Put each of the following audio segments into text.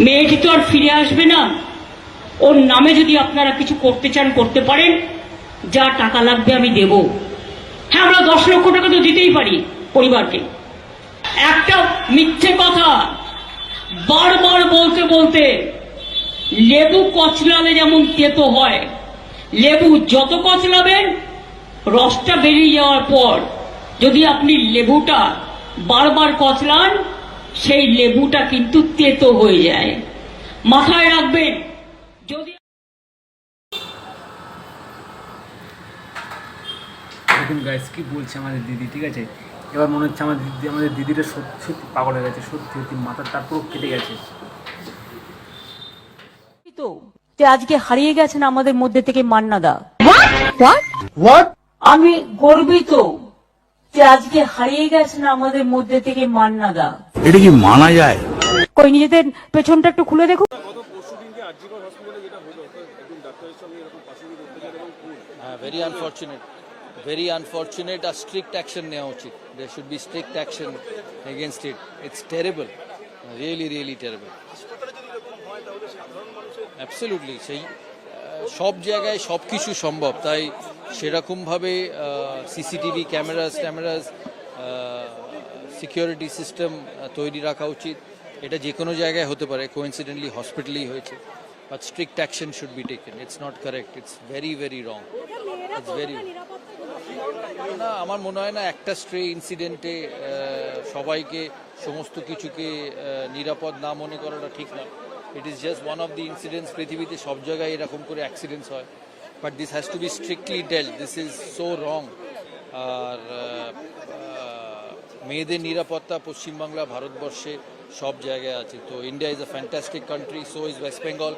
মেয়েটি তো আর ফিরে আসবে না। ওর নামে যদি আপনারা কিছু করতে চান করতে পারেন, যা টাকা লাগবে আমি দেব। হ্যাঁ, আমরা 10 লক্ষ টাকা তো দিতেই পারি পরিবারকে। একটা মিথ্যে কথা বারবার বলতে বলতে লেবু কচলালে যেমন তেতো হয়, লেবু যত কচলাবেন রসটা বেরিয়ে যাওয়ার পর যদি আপনি লেবুটা বারবার কচলান, সেই লেবুটা কিন্তু তেতো হয়ে যায়। মাথায় রাখবেন। যদি দেখুন গাইস কি বলছে আমাদের দিদি, ঠিক আছে? এবার মনে হচ্ছে আমাদের দিদিটা সত্যি সত্যি পাগল হয়ে গেছে, সত্যি সত্যি মাথার তার পুরো কেটে গেছে। তো যে আজকে হারিয়ে গেছেন আমাদের মধ্যে থেকে মান্নাদা। আমি গর্বিত যে আজকে হারিয়ে গেছেন আমাদের মধ্যে থেকে মান্নাদা। এটা কি মানা যায়? কই নিজেদের পেছনটা একটু খুলে দেখুন। very unfortunate. A strict action neoya uchit. There should be strict action against it. It's terrible, really terrible. Absolutely. সেই সব জায়গায় সব কিছু সম্ভব, তাই সেরকম ভাবে সিসিটিভি ক্যামেরাস সিকিউরিটি সিস্টেম তৈরি রাখা উচিত। এটা যে কোনো জায়গায় হতে পারে, কোইন্সিডেন্টলি হসপিটালেই হয়েছে, but strict action should be taken. It's not correct, it's very wrong, it's very. না, আমার মনে হয় না একটা স্ট্রে ইনসিডেন্টে সবাইকে সমস্ত কিছুকে নিরাপদ না মনে করাটা ঠিক না। It is just one of the incidents. পৃথিবীতে সব জায়গায় এরকম করে অ্যাক্সিডেন্টস হয়, but this has to be strictly dealt. This is so wrong. আর মেয়েদের নিরাপত্তা পশ্চিমবাংলা, ভারতবর্ষে সব জায়গায় আছে। তো India is a fantastic country, so is West Bengal.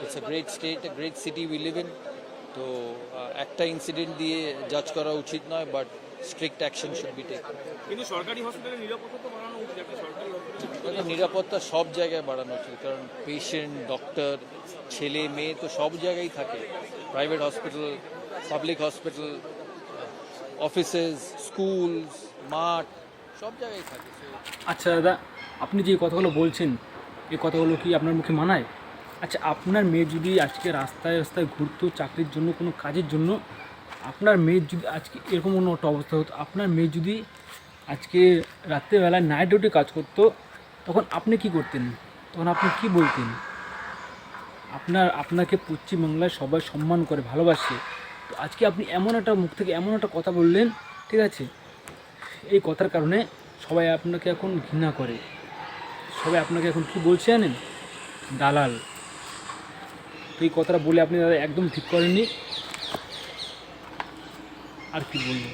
It's a great state, a great city we live in. তো একটা ইনসিডেন্ট দিয়ে জাজ করা উচিত নয়, but strict action should be taken. কিন্তু সরকারি হসপিটালে নিরাপত্তা তো বাড়ানো উচিত। একটা সরকারি হসপিটালে নিরাপত্তা সব জায়গায় বাড়ানো উচিত, কারণ পেশেন্ট, ডক্টর, ছেলে মেয়ে তো সব জায়গায় থাকে। Private hospital, public hospital, offices, schools, মাঠ, সব জায়গায় থাকে। আচ্ছা দাদা, আপনি যে কথাগুলো বলছেন এই কথাগুলো কি আপনার মুখে মানায়? আচ্ছা, আপনার মেয়ে যদি আজকে রাস্তায় ঘুরতো চাকরির জন্য, কোনো কাজের জন্য, আপনার মেয়ের যদি আজকে এরকম কোনো একটা অবস্থা হতো, আপনার মেয়ে যদি আজকে রাত্রেবেলায় নাইট ডিউটি কাজ করতো, তখন আপনি কি করতেন? তখন আপনি কি বলতেন? আপনাকে পশ্চিমবাংলায় সবাই সম্মান করে, ভালোবাসে, তো আজকে আপনি এমন একটা মুখ থেকে এমন একটা কথা বললেন, ঠিক আছে? এই কথার কারণে সবাই আপনাকে এখন ঘৃণা করে। সবাই আপনাকে এখন কি বলছে জানেন? দালাল। তো এই কথাটা বলে আপনি দাদা একদম ঠিক করেননি। আর কি বলবো।